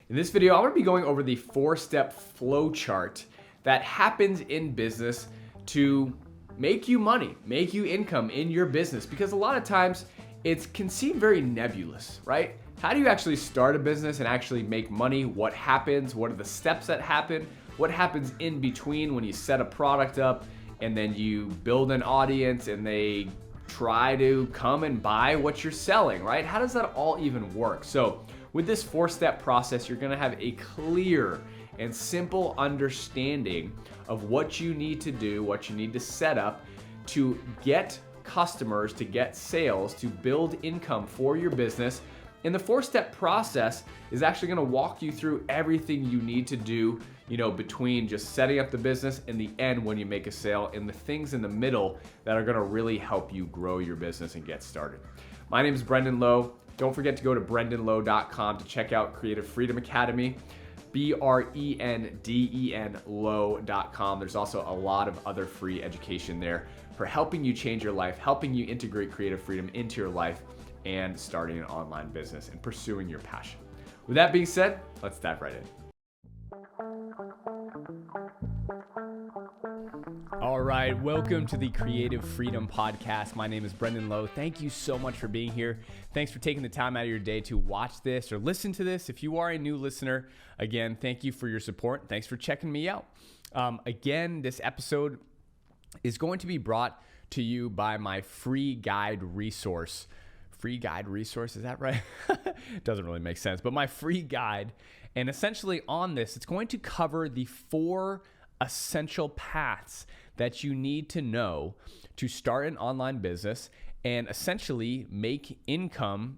In this video, I'm going to be going over the 4-step flow chart that happens in business to make you money, make you income in your business, because a lot of times it can seem very nebulous, right? How do you actually start a business and actually make money? What happens? What are the steps that happen? What happens in between when you set a product up and then you build an audience and they try to come and buy what you're selling, right? How does that all even work? So with this 4-step process, you're gonna have a clear and simple understanding of what you need to do, what you need to set up to get customers, to get sales, to build income for your business. And the 4-step process is actually gonna walk you through everything you need to do, between just setting up the business and the end when you make a sale, and the things in the middle that are gonna really help you grow your business and get started. My name is Brendan Lowe. Don't forget to go to brendanlowe.com to check out Creative Freedom Academy, BRENDEN Lowe.com. There's also a lot of other free education there for helping you change your life, helping you integrate creative freedom into your life, and starting an online business and pursuing your passion. With that being said, let's dive right in. All right, welcome to the Creative Freedom Podcast. My name is Brendan Lowe. Thank you so much for being here. Thanks for taking the time out of your day to watch this or listen to this. If you are a new listener, again, thank you for your support. Thanks for checking me out. Again, this episode is going to be brought to you by my free guide resource. Free guide resource, is that right? Doesn't really make sense, but my free guide. And essentially on this, it's going to cover the 4 essential paths that you need to know to start an online business and essentially make income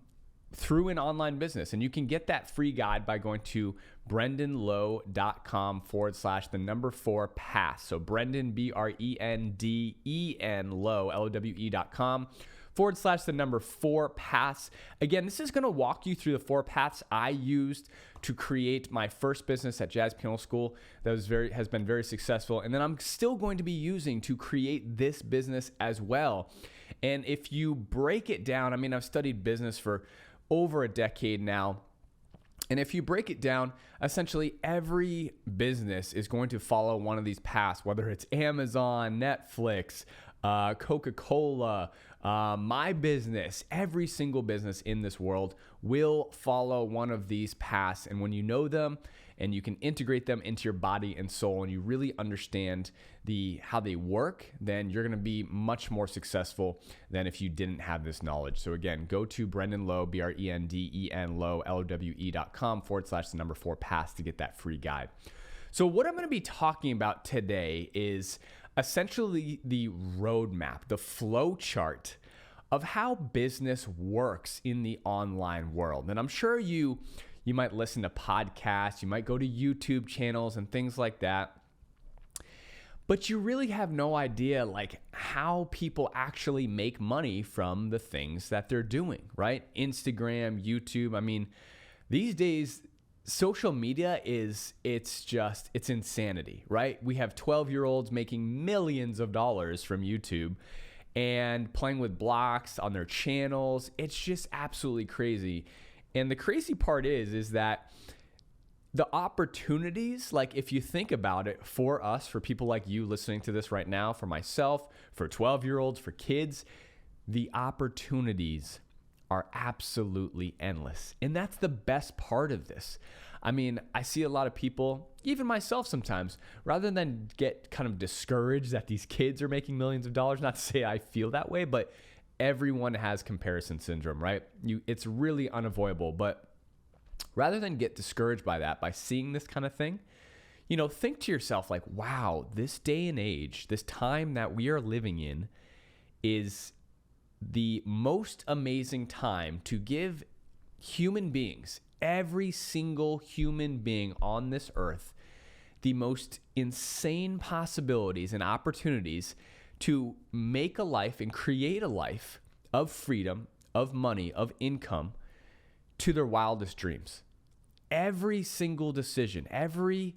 through an online business. And you can get that free guide by going to brendanlowe.com/4 paths. So Brendan, BRENDEN Lowe, LOWE.com/4 paths. Again, this is going to walk you through the 4 paths I used to create my first business at Jazz Piano School that has been very successful, and then I'm still going to be using to create this business as well. And if you break it down, I've studied business for over a decade now. And if you break it down, essentially every business is going to follow one of these paths, whether it's Amazon, Netflix, Coca-Cola, my business. Every single business in this world will follow one of these paths. And when you know them and you can integrate them into your body and soul, and you really understand how they work, then you're going to be much more successful than if you didn't have this knowledge. So again, go to Brendan Lowe, BRENDEN Lowe, LOWE.com/4 paths to get that free guide. So what I'm going to be talking about today is essentially the roadmap, the flow chart of how business works in the online world. And I'm sure you might listen to podcasts, you might go to YouTube channels and things like that, but you really have no idea how people actually make money from the things that they're doing, right? Instagram, YouTube. These days, social media it's insanity, right? We have 12-year-olds making millions of dollars from YouTube and playing with blocks on their channels. It's just absolutely crazy. And the crazy part is that the opportunities, if you think about it, for us, for people like you listening to this right now, for myself, for 12-year-olds, for kids, the opportunities are absolutely endless. And that's the best part of this. I see a lot of people, even myself sometimes, rather than get kind of discouraged that these kids are making millions of dollars, not to say I feel that way, but everyone has comparison syndrome, right? It's really unavoidable. But rather than get discouraged by that, by seeing this kind of thing, think to yourself wow, this day and age, this time that we are living in is the most amazing time to give human beings, every single human being on this earth, the most insane possibilities and opportunities to make a life and create a life of freedom, of money, of income to their wildest dreams. Every single decision, every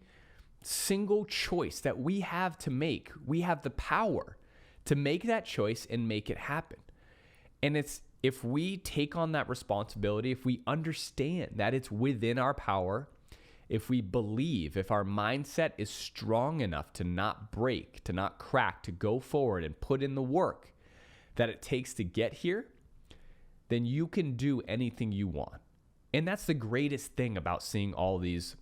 single choice that we have to make, we have the power to make that choice and make it happen. And if we take on that responsibility, if we understand that it's within our power, if we believe, if our mindset is strong enough to not break, to not crack, to go forward and put in the work that it takes to get here, then you can do anything you want. And that's the greatest thing about seeing all these,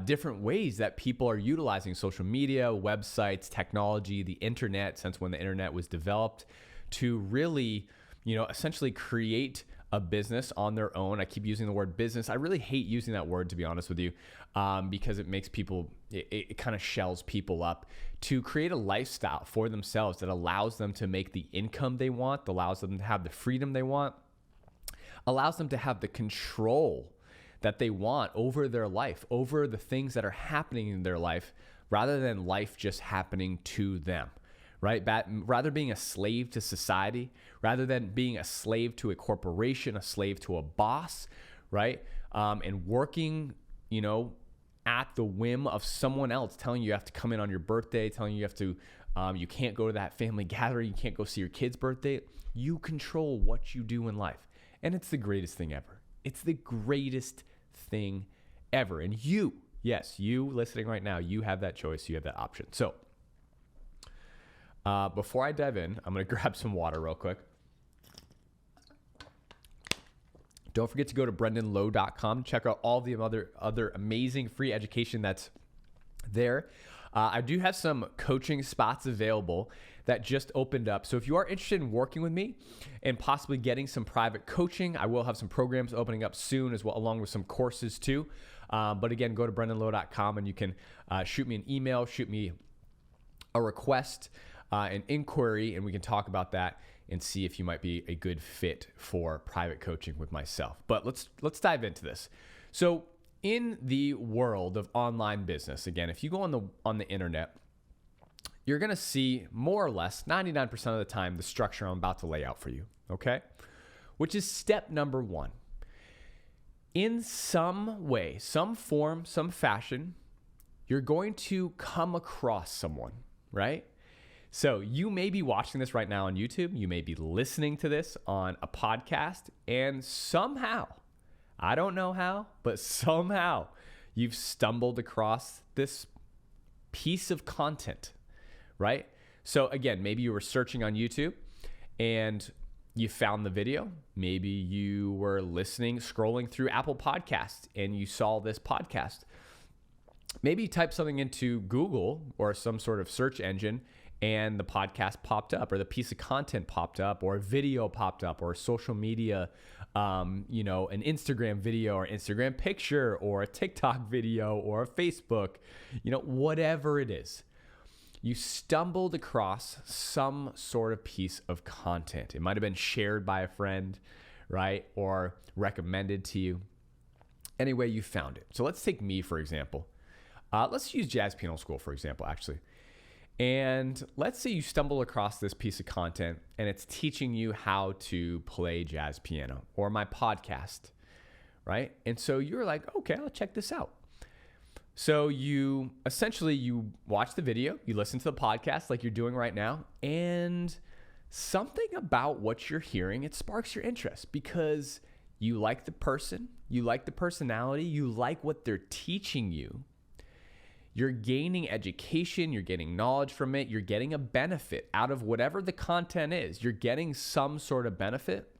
different ways that people are utilizing social media, websites, technology, the internet, since when the internet was developed, to really, essentially create a business on their own. I keep using the word business. I really hate using that word, to be honest with you, because it makes people, it kind of shells people up, to create a lifestyle for themselves that allows them to make the income they want, allows them to have the freedom they want, allows them to have the control that they want over their life, over the things that are happening in their life, rather than life just happening to them, right? Rather being a slave to society, rather than being a slave to a corporation, a slave to a boss, right? And working, at the whim of someone else telling you have to come in on your birthday, telling you have to, you can't go to that family gathering, you can't go see your kid's birthday. You control what you do in life. And it's the greatest thing ever. It's the greatest thing ever. And you, yes, you listening right now, you have that choice. You have that option. So before I dive in, I'm going to grab some water real quick. Don't forget to go to brendanlowe.com. Check out all the other amazing free education that's there. I do have some coaching spots available that just opened up. So if you are interested in working with me and possibly getting some private coaching, I will have some programs opening up soon as well, along with some courses too. But again, go to brendanlowe.com and you can shoot me an email, shoot me a request, an inquiry, and we can talk about that and see if you might be a good fit for private coaching with myself. But let's dive into this. So in the world of online business, again, if you go on the internet, you're going to see more or less 99% of the time the structure I'm about to lay out for you, okay? Which is step number one. In some way, some form, some fashion, you're going to come across someone, right? So you may be watching this right now on YouTube. You may be listening to this on a podcast, and somehow, I don't know how, but somehow you've stumbled across this piece of content, right? So again, maybe you were searching on YouTube and you found the video. Maybe you were scrolling through Apple Podcasts and you saw this podcast. Maybe you typed something into Google or some sort of search engine and the podcast popped up, or the piece of content popped up, or a video popped up, or a social media, an Instagram video or Instagram picture, or a TikTok video, or a Facebook, whatever it is. You stumbled across some sort of piece of content. It might have been shared by a friend, right? Or recommended to you. Anyway, you found it. So let's take me, for example. Let's use Jazz Piano School, for example, actually. And let's say you stumble across this piece of content and it's teaching you how to play jazz piano, or my podcast, right? And so you're like, okay, I'll check this out. So you watch the video, you listen to the podcast like you're doing right now, and something about what you're hearing, it sparks your interest because you like the person, you like the personality, you like what they're teaching you. You're gaining education, you're getting knowledge from it, you're getting a benefit out of whatever the content is. You're getting some sort of benefit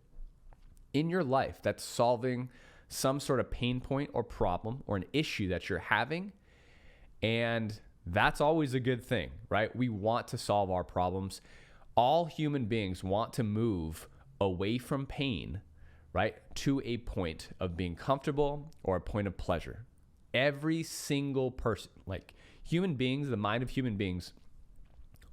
in your life that's solving some sort of pain point or problem or an issue that you're having. And that's always a good thing, right? We want to solve our problems. All human beings want to move away from pain, right, to a point of being comfortable or a point of pleasure. Every single person, like human beings, the mind of human beings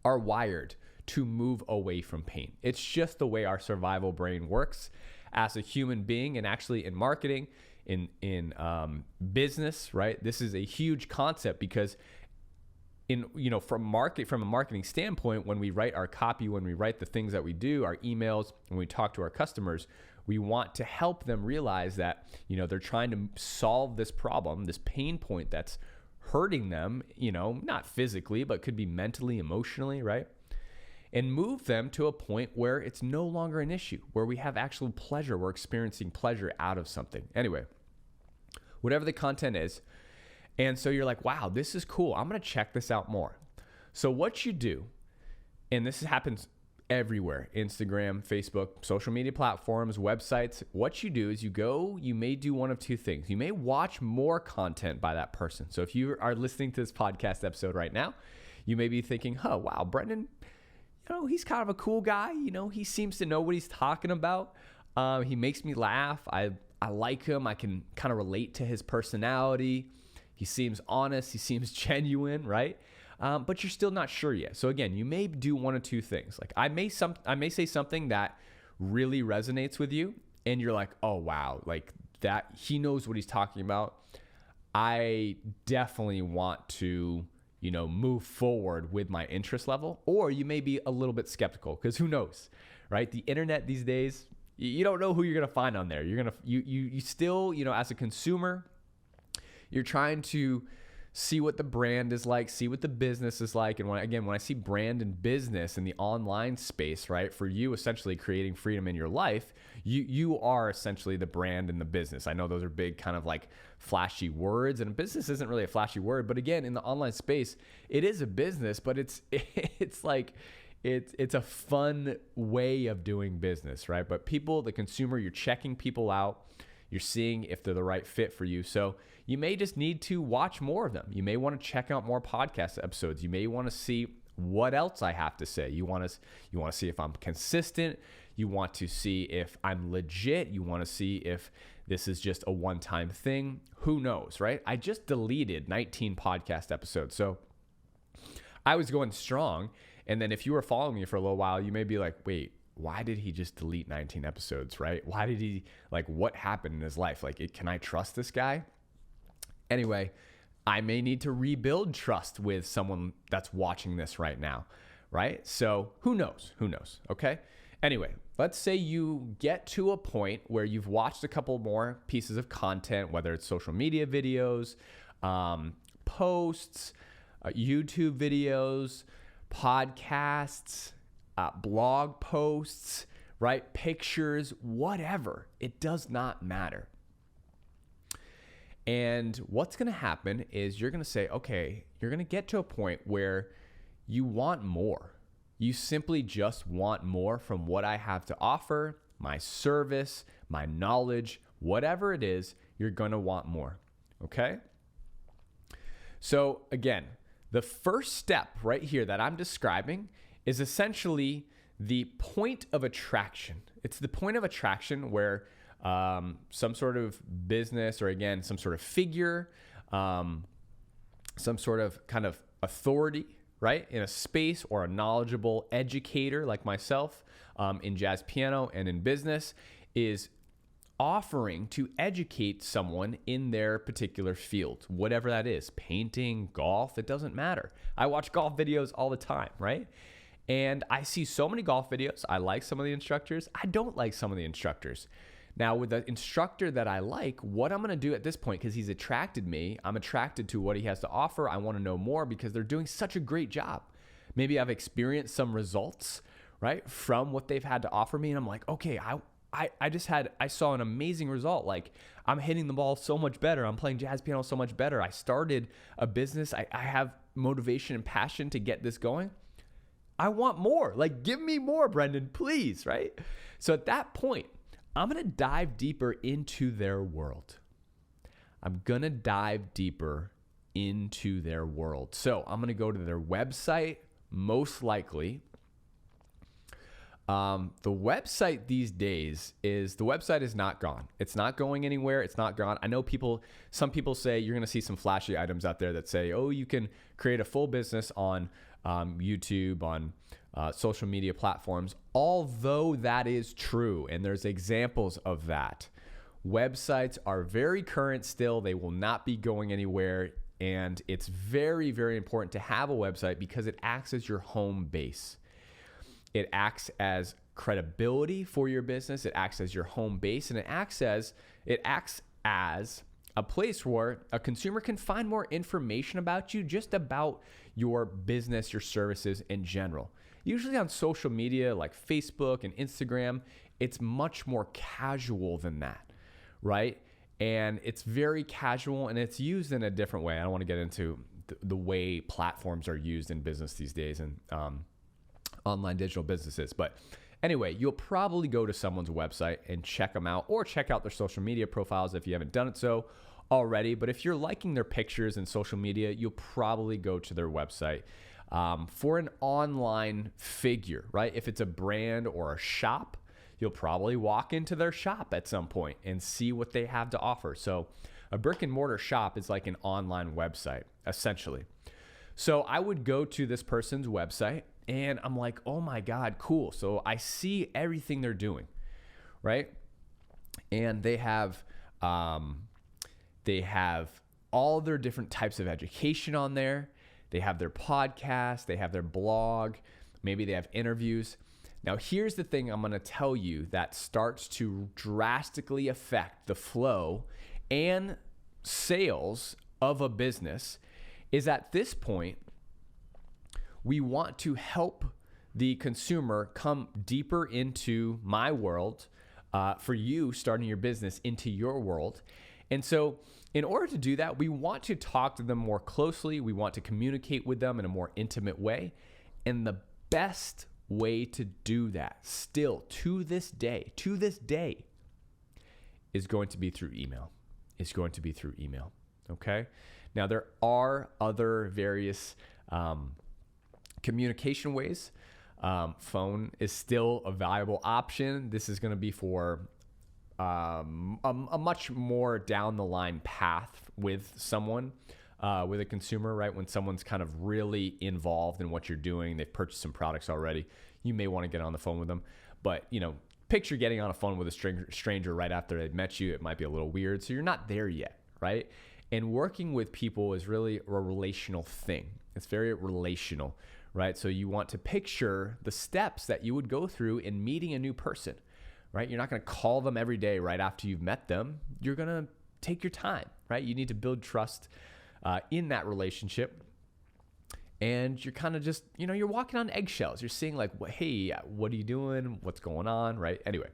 are wired to move away from pain. It's just the way our survival brain works as a human being. And actually in marketing, in business, right? This is a huge concept because from a marketing standpoint, when we write our copy, when we write the things that we do, our emails, when we talk to our customers, we want to help them realize that, they're trying to solve this problem, this pain point that's hurting them, not physically, but could be mentally, emotionally, right? And move them to a point where it's no longer an issue, where we have actual pleasure. We're experiencing pleasure out of something. Anyway, whatever the content is. And so you're like, wow, this is cool. I'm going to check this out more. So what you do, and this happens everywhere, Instagram, Facebook, social media platforms, websites, what you do is you may do one of two things. You may watch more content by that person. So if you are listening to this podcast episode right now, you may be thinking, oh, wow, Brendan, he's kind of a cool guy. He seems to know what he's talking about. He makes me laugh. I like him. I can kind of relate to his personality. He seems honest. He seems genuine, right? But you're still not sure yet. So again, you may do one of two things. Like I may say something that really resonates with you, and you're like, oh wow, like that, he knows what he's talking about. I definitely want to, move forward with my interest level. Or you may be a little bit skeptical, because who knows, right? The internet these days, you don't know who you're gonna find on there. You still, as a consumer, you're trying to see what the brand is like, see what the business is like. And when I see brand and business in the online space, right, for you essentially creating freedom in your life, you are essentially the brand and the business. I know those are big kind of like flashy words, and a business isn't really a flashy word, but again, in the online space, it is a business, but it's a fun way of doing business, right? But people, the consumer, you're checking people out. You're seeing if they're the right fit for you. So you may just need to watch more of them. You may want to check out more podcast episodes. You may want to see what else I have to say. You want to see if I'm consistent. You want to see if I'm legit. You want to see if this is just a one-time thing. Who knows, right? I just deleted 19 podcast episodes. So I was going strong. And then if you were following me for a little while, you may be like, wait, why did he just delete 19 episodes, right? Why did he, what happened in his life? Can I trust this guy? Anyway, I may need to rebuild trust with someone that's watching this right now, right? So who knows? Okay? Anyway, let's say you get to a point where you've watched a couple more pieces of content, whether it's social media videos, posts, YouTube videos, podcasts, blog posts, right? Pictures, whatever. It does not matter. And what's going to happen is you're going to say, okay, you're going to get to a point where you want more. You simply just want more from what I have to offer, my service, my knowledge, whatever it is, you're going to want more. Okay? So again, the first step right here that I'm describing is essentially the point of attraction. It's the point of attraction where some sort of business, or again, some sort of figure, some sort of kind of authority, right, in a space, or a knowledgeable educator like myself in jazz piano and in business, is offering to educate someone in their particular field, whatever that is, painting, golf, it doesn't matter. I watch golf videos all the time, right? And I see so many golf videos. I like some of the instructors. I don't like some of the instructors. Now, with the instructor that I like, what I'm going to do at this point, because he's attracted me, I'm attracted to what he has to offer. I want to know more because they're doing such a great job. Maybe I've experienced some results, right, from what they've had to offer me. And I'm like, okay, I saw an amazing result. Like, I'm hitting the ball so much better. I'm playing jazz piano so much better. I started a business. I have motivation and passion to get this going. I want more. Like, give me more, Brendan, please, right? So at that point, I'm going to dive deeper into their world. I'm going to dive deeper into their world. So I'm going to go to their website, most likely. The website these days the website is not gone. It's not going anywhere. It's not gone. I know some people say you're going to see some flashy items out there that say, oh, you can create a full business on YouTube, on social media platforms. Although that is true, and there's examples of that, websites are very current still. They will not be going anywhere. And it's very, very important to have a website because it acts as your home base. It acts as credibility for your business. It acts as your home base, and it acts as a place where a consumer can find more information about you, just about your business, your services in general. Usually on social media like Facebook and Instagram, it's much more casual than that, right? and it's very casual and it's used in a different way. I don't want to get into the way platforms are used in business these days and online digital businesses. But anyway, you'll probably go to someone's website and check them out, or check out their social media profiles if you haven't done it so already. But if you're liking their pictures and social media, you'll probably go to their website for an online figure, right? If it's a brand or a shop, you'll probably walk into their shop at some point and see what they have to offer. So a brick and mortar shop is like an online website, essentially. So I would go to this person's website and I'm like, oh my God, cool. So I see everything they're doing, right? And they have all their different types of education on there. They have their podcast, they have their blog, maybe they have interviews. Now, here's the thing I'm going to tell you that starts to drastically affect the flow and sales of a business is at this point, we want to help the consumer come deeper into my world, for you starting your business into your world. And so in order to do that, we want to talk to them more closely. We want to communicate with them in a more intimate way. And the best way to do that still to this day, is going to be through email. Okay. Now there are other various communication ways. Phone is still a valuable option. This is going to be for a much more down the line path with someone, with a consumer, right? When someone's kind of really involved in what you're doing, they've purchased some products already, you may want to get on the phone with them. But, picture getting on a phone with a stranger right after they'd met you. It might be a little weird. So you're not there yet, right? And working with people is really a relational thing. It's very relational, right? So you want to picture the steps that you would go through in meeting a new person, right? You're not going to call them every day right after you've met them. You're going to take your time, right? You need to build trust in that relationship. And you're kind of just, you're walking on eggshells. You're seeing like, hey, what are you doing? What's going on, right? Anyway,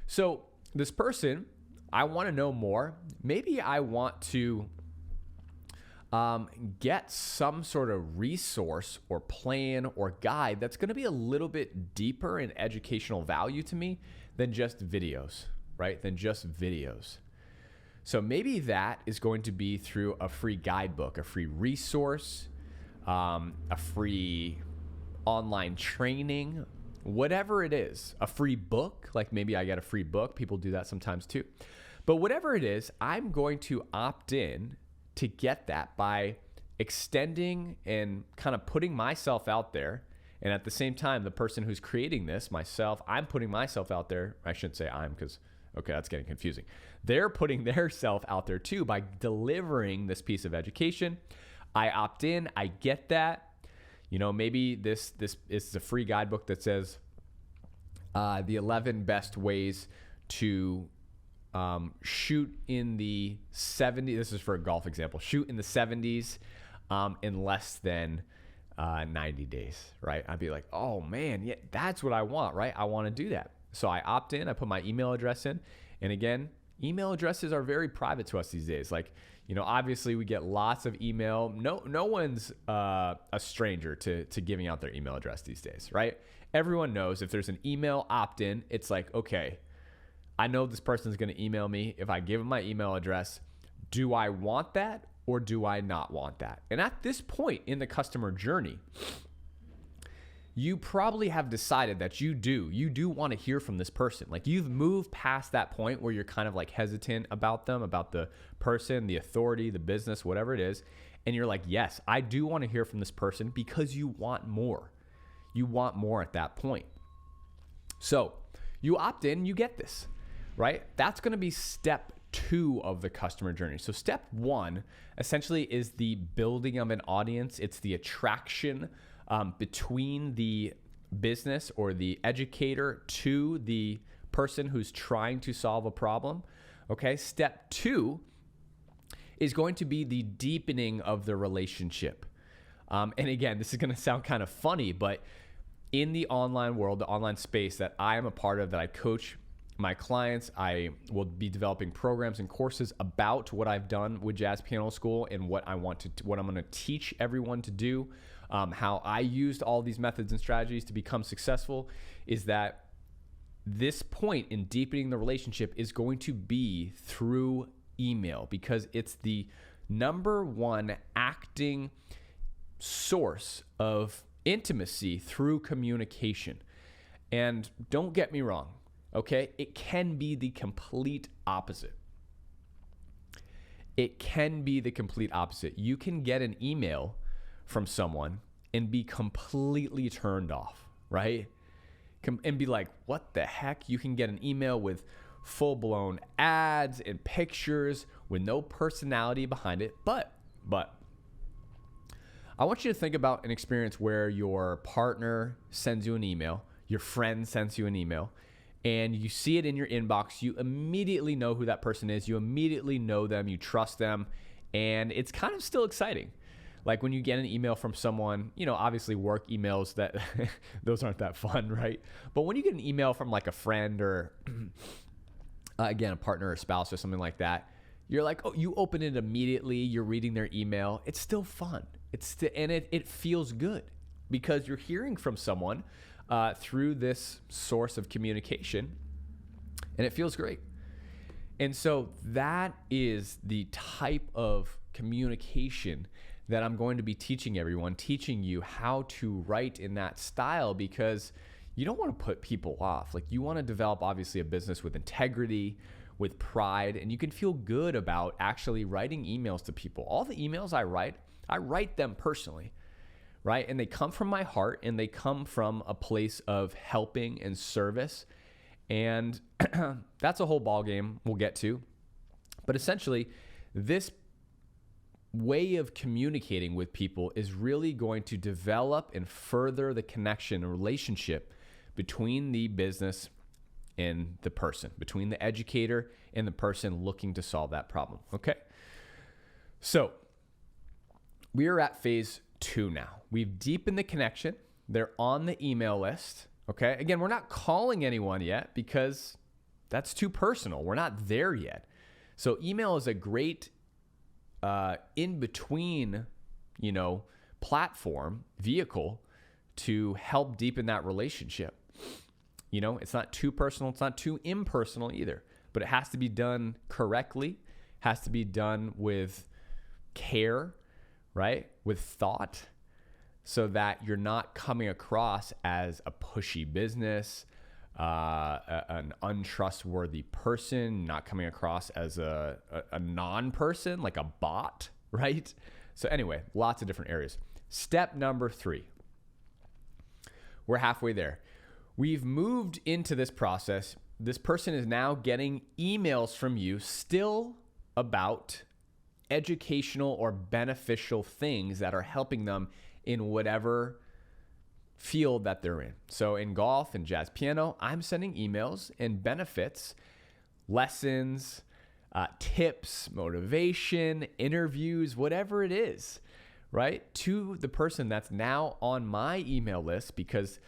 so this person, I want to know more. Maybe I want to get some sort of resource or plan or guide that's going to be a little bit deeper in educational value to me than just videos, right? So maybe that is going to be through a free guidebook, a free resource, a free online training, whatever it is, a free book. Like maybe I get a free book. People do that sometimes too. But whatever it is, I'm going to opt in to get that by extending and kind of putting myself out there. And at the same time, the person who's creating this, myself, I'm putting myself out there. I shouldn't say I'm because, okay, that's getting confusing. They're putting their self out there too by delivering this piece of education. I opt in, I get that. Maybe this is a free guidebook that says the 11 best ways to shoot in the 70s. This is for a golf example. Shoot in the 70s in less than 90 days, right? I'd be like, oh man, yeah, that's what I want, right? I want to do that. So I opt in, I put my email address in. And again, email addresses are very private to us these days. Like, obviously we get lots of email. No one's a stranger to giving out their email address these days, right? Everyone knows if there's an email opt-in, it's like, okay, I know this person's going to email me. If I give them my email address, do I want that or do I not want that? And at this point in the customer journey, you probably have decided that you do want to hear from this person. Like you've moved past that point where you're kind of like hesitant about them, about the person, the authority, the business, whatever it is. And you're like, yes, I do want to hear from this person because you want more. You want more at that point. So you opt in, you get this, right? That's going to be step 2 of the customer journey. So step 1 essentially is the building of an audience. It's the attraction between the business or the educator to the person who's trying to solve a problem. Okay. Step 2 is going to be the deepening of the relationship. And again, this is going to sound kind of funny, but in the online world, the online space that I am a part of, that I coach my clients. I will be developing programs and courses about what I've done with Jazz Piano School and what I'm going to teach everyone to do, how I used all these methods and strategies to become successful. Is that this point in deepening the relationship is going to be through email, because it's the number one acting source of intimacy through communication. And don't get me wrong, okay? It can be the complete opposite. It can be the complete opposite. You can get an email from someone and be completely turned off, right? And be like, what the heck? You can get an email with full-blown ads and pictures with no personality behind it. But I want you to think about an experience where your partner sends you an email, your friend sends you an email, and you see it in your inbox. You immediately know who that person is. You immediately know them. You trust them. And it's kind of still exciting. Like when you get an email from someone, obviously work emails, that those aren't that fun, right? But when you get an email from like a friend or again, a partner or a spouse or something like that, you're like, oh, you open it immediately. You're reading their email. It's still fun. It feels good because you're hearing from someone through this source of communication, and it feels great. And so that is the type of communication that I'm going to be teaching everyone, teaching you how to write in that style, because you don't want to put people off. Like, you want to develop, obviously, a business with integrity, with pride, and you can feel good about actually writing emails to people. All the emails I write them personally, right? And they come from my heart, and they come from a place of helping and service. And that's a whole ballgame we'll get to. But essentially, this way of communicating with people is really going to develop and further the connection and relationship between the business and the person, between the educator and the person looking to solve that problem. Okay. So we are at phase 2 now. We've deepened the connection. They're on the email list. Okay. Again, we're not calling anyone yet because that's too personal. We're not there yet. So email is a great in-between, platform, vehicle to help deepen that relationship. It's not too personal. It's not too impersonal either, but it has to be done correctly, has to be done with care, right? With thought, so that you're not coming across as a pushy business, an untrustworthy person, not coming across as a non-person, like a bot, right? So anyway, lots of different areas. Step number 3. We're halfway there. We've moved into this process. This person is now getting emails from you still about educational or beneficial things that are helping them in whatever field that they're in. So in golf and jazz piano, I'm sending emails and benefits, lessons, tips, motivation, interviews, whatever it is, right? To the person that's now on my email list because,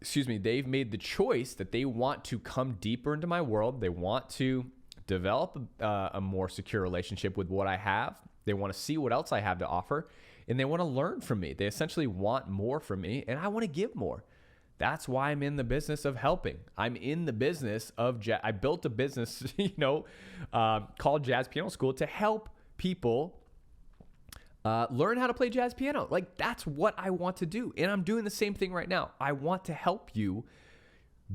they've made the choice that they want to come deeper into my world. They want to develop a more secure relationship with what I have. They want to see what else I have to offer. And they want to learn from me. They essentially want more from me, and I want to give more. That's why I'm in the business of helping. I'm in the business of I built a business, called Jazz Piano School to help people learn how to play jazz piano. Like, that's what I want to do, and I'm doing the same thing right now. I want to help you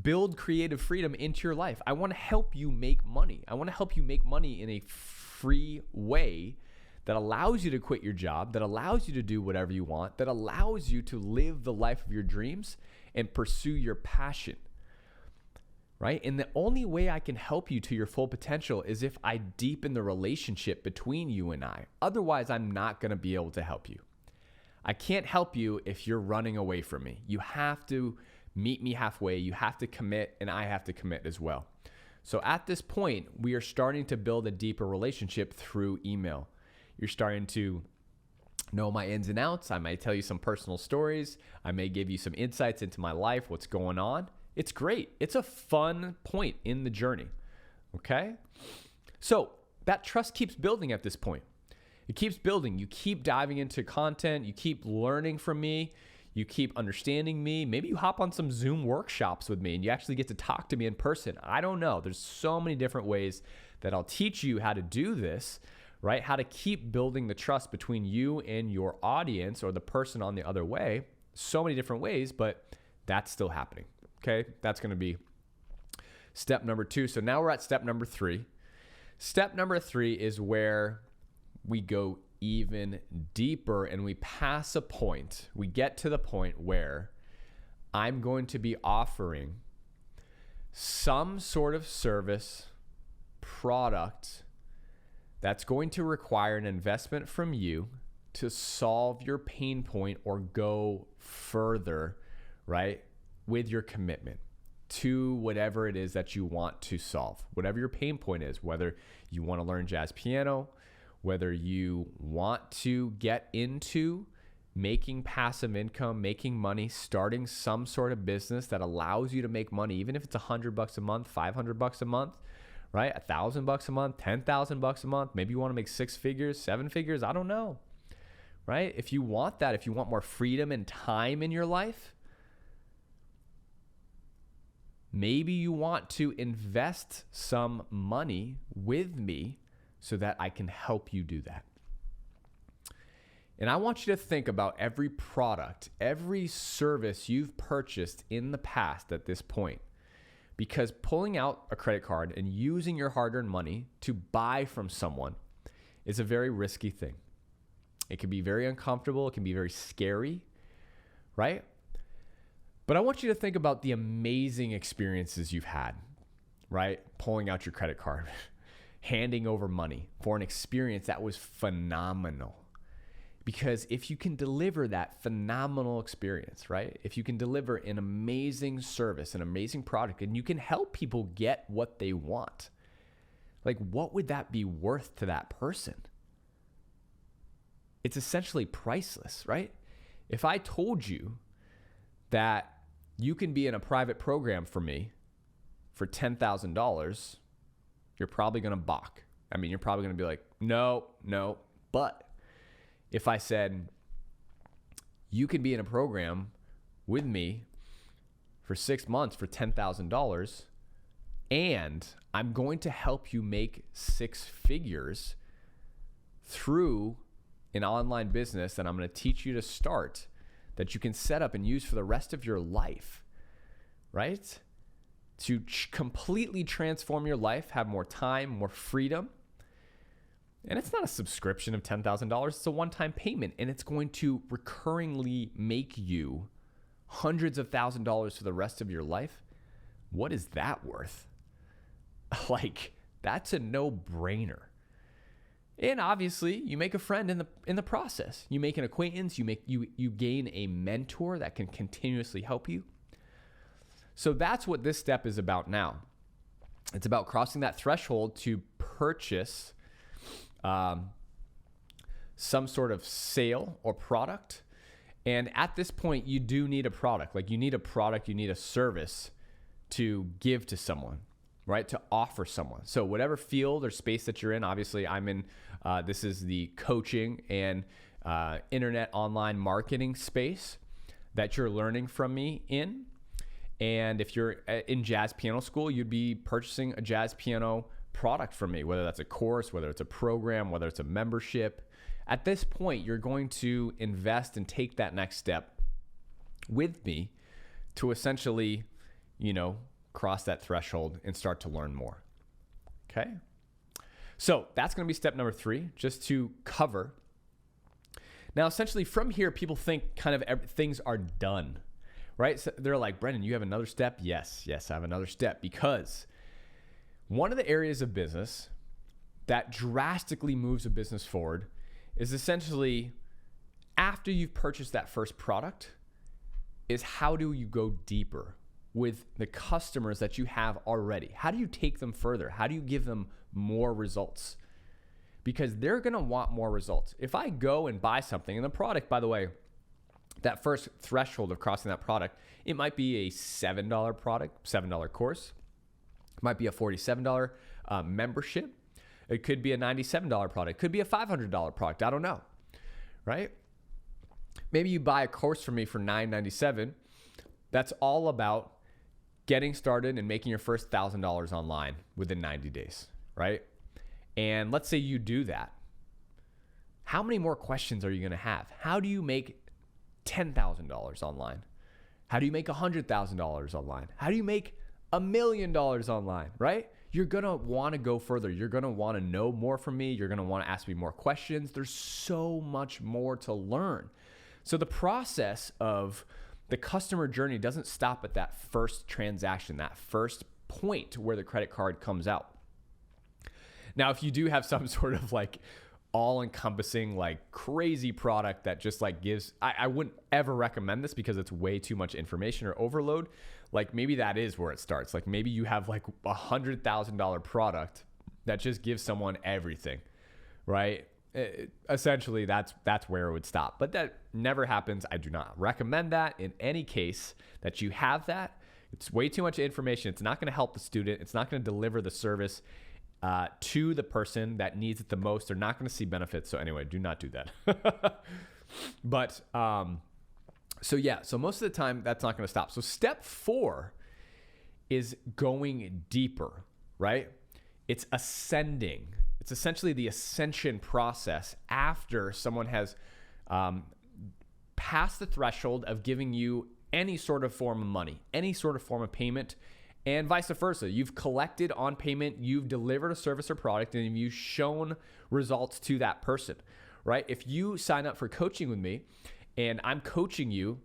build creative freedom into your life. I want to help you make money. I want to help you make money in a free way that allows you to quit your job, that allows you to do whatever you want, that allows you to live the life of your dreams and pursue your passion, right? And the only way I can help you to your full potential is if I deepen the relationship between you and I. Otherwise, I'm not going to be able to help you. I can't help you if you're running away from me. You have to meet me halfway. You have to commit, and I have to commit as well. So at this point, we are starting to build a deeper relationship through email. You're starting to know my ins and outs. I might tell you some personal stories. I may give you some insights into my life, what's going on. It's great. It's a fun point in the journey. Okay? So that trust keeps building at this point. It keeps building. You keep diving into content. You keep learning from me. You keep understanding me. Maybe you hop on some Zoom workshops with me and you actually get to talk to me in person. I don't know. There's so many different ways that I'll teach you how to do this, right? How to keep building the trust between you and your audience or the person on the other way. So many different ways, but that's still happening. Okay? That's going to be step number 2. So now we're at step number 3. Step number 3 is where we go even deeper and we pass a point. We get to the point where I'm going to be offering some sort of service, product that's going to require an investment from you to solve your pain point or go further, right, with your commitment to whatever it is that you want to solve, whatever your pain point is, whether you want to learn jazz piano, whether you want to get into making passive income, making money, starting some sort of business that allows you to make money, even if it's $100 a month, $500 a month, right? $1,000 a month, $10,000 a month. Maybe you want to make 6 figures, 7 figures. I don't know, right? If you want that, if you want more freedom and time in your life, maybe you want to invest some money with me so that I can help you do that. And I want you to think about every product, every service you've purchased in the past at this point. Because pulling out a credit card and using your hard-earned money to buy from someone is a very risky thing. It can be very uncomfortable. It can be very scary, right? But I want you to think about the amazing experiences you've had, right? Pulling out your credit card, handing over money for an experience that was phenomenal. Because if you can deliver that phenomenal experience, right? If you can deliver an amazing service, an amazing product, and you can help people get what they want, like what would that be worth to that person? It's essentially priceless, right? If I told you that you can be in a private program for me for $10,000, you're probably going to balk. I mean, you're probably going to be like, no. But if I said, you can be in a program with me for 6 months for $10,000, and I'm going to help you make 6 figures through an online business that I'm going to teach you to start, that you can set up and use for the rest of your life, right? To completely transform your life, have more time, more freedom. And it's not a subscription of $10,000. It's a one-time payment, and it's going to recurringly make you hundreds of thousands of dollars for the rest of your life. What is that worth? Like, that's a no-brainer. And obviously, you make a friend in the process. You make an acquaintance. You gain a mentor that can continuously help you. So that's what this step is about now. It's about crossing that threshold to purchase some sort of sale or product. And at this point, you do need a product. Like you need a product, you need a service to give to someone, right? To offer someone. So whatever field or space that you're in, obviously I'm in, this is the coaching and internet online marketing space that you're learning from me in. And if you're in jazz piano school, you'd be purchasing a jazz piano product from me, whether that's a course, whether it's a program, whether it's a membership. At this point, you're going to invest and take that next step with me to essentially, cross that threshold and start to learn more. Okay? So that's going to be step number 3, just to cover. Now, essentially from here, people think kind of things are done, right? So they're like, Brendan, you have another step? Yes, I have another step, because one of the areas of business that drastically moves a business forward is essentially after you've purchased that first product is how do you go deeper with the customers that you have already? How do you take them further? How do you give them more results? Because they're going to want more results. If I go and buy something, and the product, by the way, that first threshold of crossing that product, it might be a $7 product, $7 course. It might be a $47 membership. It could be a $97 product. It could be a $500 product. I don't know, right? Maybe you buy a course from me for $997. That's all about getting started and making your first $1,000 online within 90 days, right? And let's say you do that. How many more questions are you going to have? How do you make $10,000 online? How do you make $100,000 online? How do you make $1 million online, right? You're going to want to go further. You're going to want to know more from me. You're going to want to ask me more questions. There's so much more to learn. So the process of the customer journey doesn't stop at that first transaction, that first point where the credit card comes out. Now, if you do have some sort of like all-encompassing, like crazy product that just like gives, I wouldn't ever recommend this because it's way too much information or overload. Like maybe that is where it starts. Like maybe you have like $100,000 product that just gives someone everything, right? Essentially, that's where it would stop. But that never happens. I do not recommend that in any case that you have that. It's way too much information. It's not going to help the student. It's not going to deliver the service to the person that needs it the most. They're not going to see benefits. So anyway, do not do that. But so most of the time that's not going to stop. So step 4 is going deeper, right? It's ascending. It's essentially the ascension process after someone has passed the threshold of giving you any sort of form of money, any sort of form of payment, and vice versa. You've collected on payment, you've delivered a service or product, and you've shown results to that person, right? If you sign up for coaching with me and I'm coaching you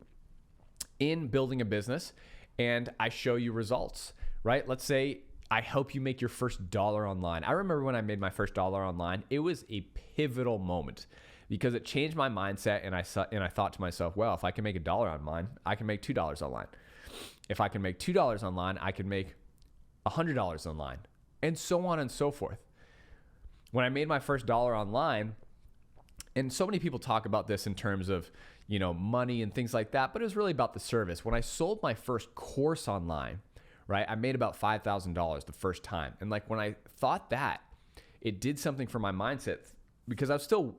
in building a business and I show you results, right? Let's say I help you make your first $1 online. I remember when I made my first $1 online, it was a pivotal moment because it changed my mindset. And I thought to myself, well, if I can make $1 online, I can make $2 online. If I can make $2 online, I can make $100 online, and so on and so forth. When I made my first $1 online, and so many people talk about this in terms of, money and things like that, but it was really about the service. When I sold my first course online, right, I made about $5,000 the first time. And like when I thought that, it did something for my mindset because I was still,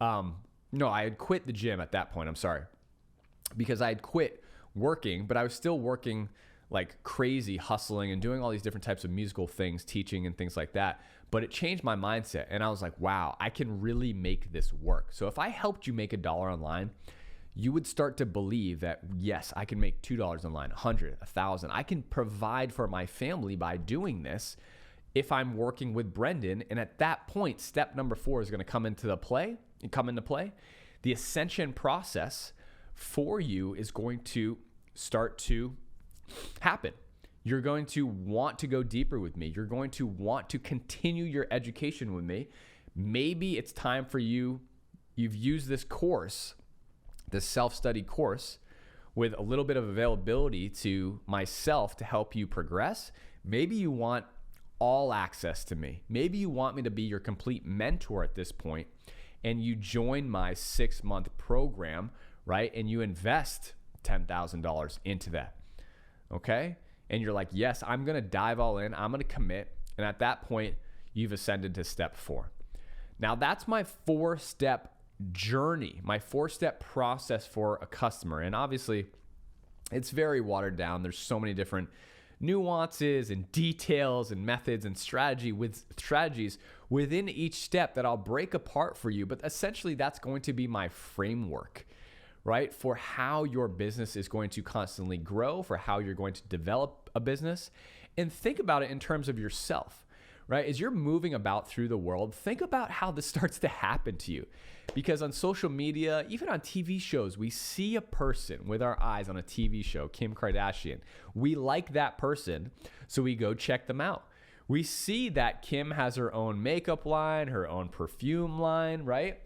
I had quit the gym at that point. I'm sorry. Because I had quit working, but I was still working like crazy, hustling and doing all these different types of musical things, teaching and things like that. But it changed my mindset. And I was like, wow, I can really make this work. So if I helped you make $1 online, you would start to believe that, yes, I can make $2 online, 100, 1,000. I can provide for my family by doing this if I'm working with Brendan. And at that point, step number 4 is going to come into play. The ascension process for you is going to start to happen. You're going to want to go deeper with me. You're going to want to continue your education with me. Maybe it's time for you. You've used this course, this self-study course, with a little bit of availability to myself to help you progress. Maybe you want all access to me. Maybe you want me to be your complete mentor at this point, and you join my 6-month program, right? And you invest $10,000 into that, okay? And you're like, yes, I'm going to dive all in. I'm going to commit. And at that point, you've ascended to step 4. Now, that's my 4-step journey, my 4-step process for a customer. And obviously, it's very watered down. There's so many different nuances and details and methods and strategies within each step that I'll break apart for you. But essentially, that's going to be my framework, right? For how your business is going to constantly grow, for how you're going to develop a business. And think about it in terms of yourself, right? As you're moving about through the world, think about how this starts to happen to you. Because on social media, even on TV shows, we see a person with our eyes on a TV show, Kim Kardashian. We like that person, so we go check them out. We see that Kim has her own makeup line, her own perfume line, right?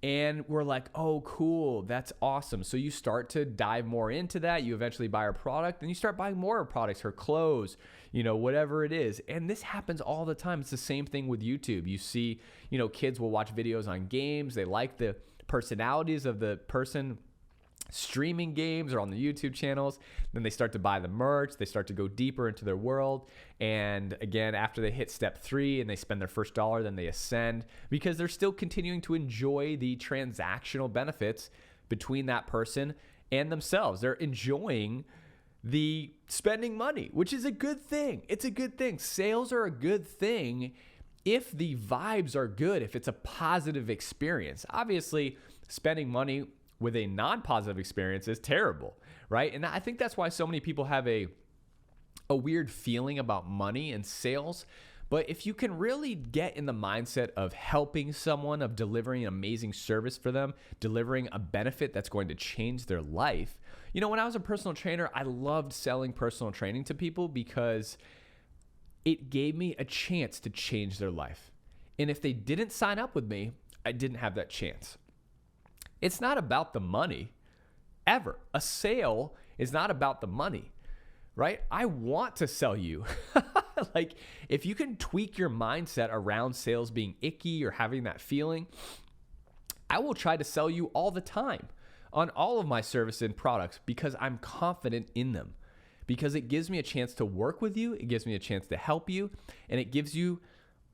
And we're like, oh, cool, that's awesome. So you start to dive more into that. You eventually buy her product, and you start buying more of her products, her clothes, whatever it is. And this happens all the time. It's the same thing with YouTube. You see, kids will watch videos on games. They like the personalities of the person streaming games or on the YouTube channels. Then they start to buy the merch. They start to go deeper into their world. And again, after they hit step 3 and they spend their first dollar, then they ascend because they're still continuing to enjoy the transactional benefits between that person and themselves. They're enjoying the spending money, which is a good thing. It's a good thing. Sales are a good thing if the vibes are good, if it's a positive experience. Obviously, spending money with a non-positive experience is terrible, right? And I think that's why so many people have a weird feeling about money and sales. But if you can really get in the mindset of helping someone, of delivering an amazing service for them, delivering a benefit that's going to change their life. You know, when I was a personal trainer, I loved selling personal training to people because it gave me a chance to change their life. And if they didn't sign up with me, I didn't have that chance. It's not about the money, ever. A sale is not about the money, right? I want to sell you. Like, if you can tweak your mindset around sales being icky or having that feeling, I will try to sell you all the time on all of my services and products because I'm confident in them. Because it gives me a chance to work with you, it gives me a chance to help you, and it gives you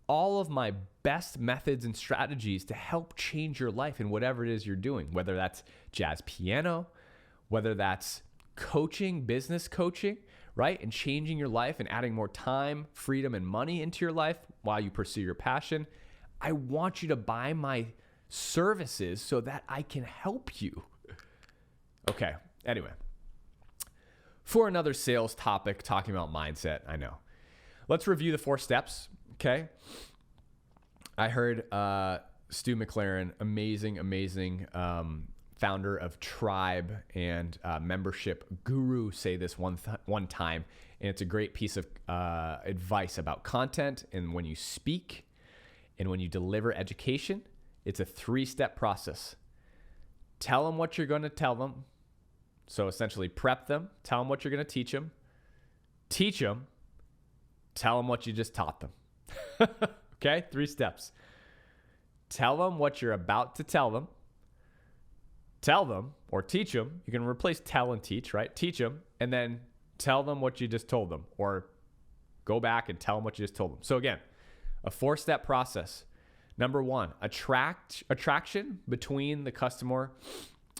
all of my best methods and strategies to help change your life in whatever it is you're doing, whether that's jazz piano, whether that's coaching, business coaching, right? And changing your life and adding more time, freedom, and money into your life while you pursue your passion. I want you to buy my services so that I can help you. Okay, anyway. For another sales topic, talking about mindset, I know. Let's review the 4 steps, okay? I heard Stu McLaren, amazing founder of Tribe and membership guru, say this one time, and it's a great piece of advice about content. And when you speak and when you deliver education, it's a 3-step process. Tell them what you're going to tell them. So essentially prep them, tell them what you're going to teach them, tell them what you just taught them. Okay, 3 steps. Tell them what you're about to tell them. Tell them or teach them. You can replace tell and teach, right? Teach them and then tell them what you just told them, or go back and tell them what you just told them. So again, a 4-step process. Number 1, attraction between the customer,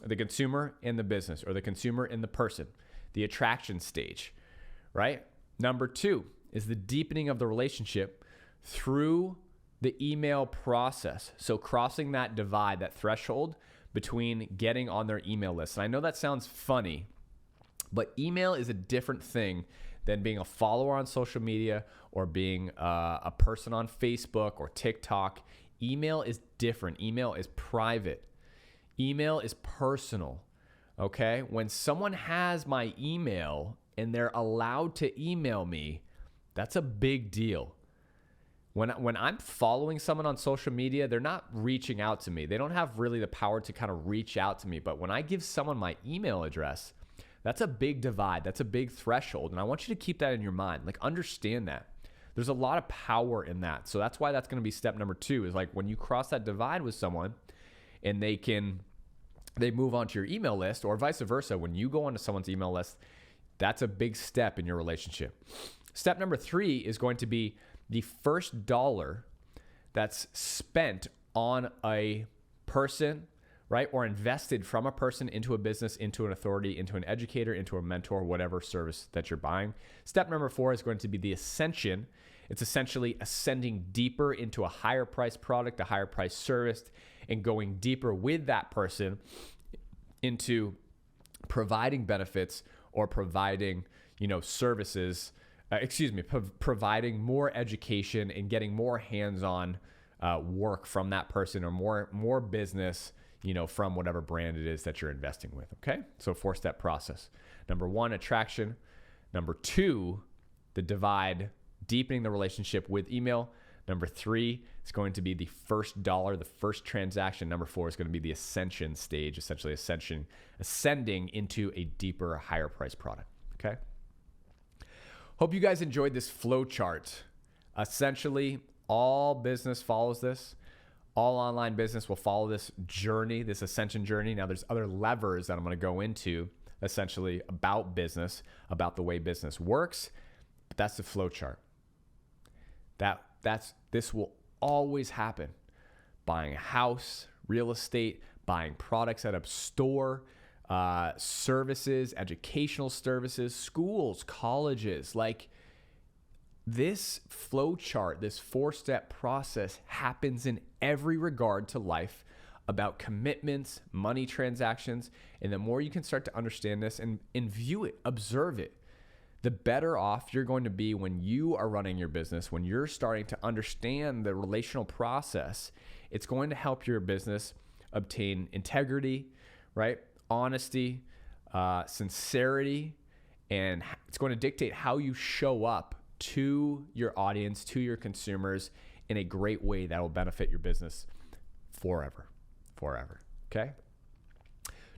the consumer and the business, or the consumer and the person, the attraction stage, right? Number 2 is the deepening of the relationship through the email process. So crossing that divide, that threshold between getting on their email list. And I know that sounds funny, but email is a different thing than being a follower on social media or being a person on Facebook or TikTok. Email is different. Email is private. Email is personal, okay? When someone has my email and they're allowed to email me, that's a big deal. When I'm following someone on social media, they're not reaching out to me. They don't have really the power to kind of reach out to me. But when I give someone my email address, that's a big divide. That's a big threshold. And I want you to keep that in your mind. Like, understand that. There's a lot of power in that. So that's why that's going to be step number 2 is like when you cross that divide with someone and they move onto your email list, or vice versa. When you go onto someone's email list, that's a big step in your relationship. Step number 3 is going to be the first dollar that's spent on a person, right? Or invested from a person into a business, into an authority, into an educator, into a mentor, whatever service that you're buying. Step number 4 is going to be the ascension. It's essentially ascending deeper into a higher price product, a higher price service, and going deeper with that person into providing benefits or providing, services, providing more education and getting more hands-on work from that person, or more business, from whatever brand it is that you're investing with. Okay. So 4-step process. Number 1, attraction. Number 2, the divide, deepening the relationship with email. Number 3 is going to be the first dollar, the first transaction. Number 4 is going to be the ascension stage, essentially ascending into a deeper, higher price product. Okay. Hope you guys enjoyed this flow chart. Essentially, all business follows this. All online business will follow this journey, this ascension journey. Now, there's other levers that I'm going to go into essentially about business, about the way business works. But that's the flow chart. This will always happen. Buying a house, real estate, buying products at a store, services, educational services, schools, colleges. Like, this flow chart, this 4-step process happens in every regard to life, about commitments, money transactions. And the more you can start to understand this and view it, observe it, the better off you're going to be when you are running your business, when you're starting to understand the relational process. It's going to help your business obtain integrity, right? Honesty, sincerity, and it's going to dictate how you show up to your audience, to your consumers in a great way that will benefit your business forever, okay?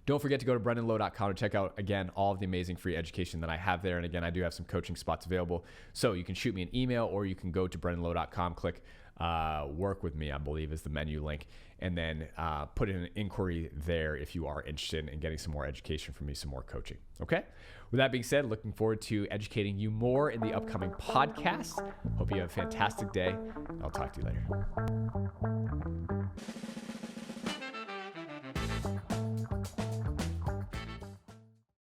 Don't forget to go to brendanlowe.com to check out, again, all of the amazing free education that I have there. And again, I do have some coaching spots available. So you can shoot me an email, or you can go to brendanlowe.com, click work with me, I believe is the menu link, and then put in an inquiry there if you are interested in getting some more education from me, some more coaching. Okay? With that being said, looking forward to educating you more in the upcoming podcast. Hope you have a fantastic day. I'll talk to you later.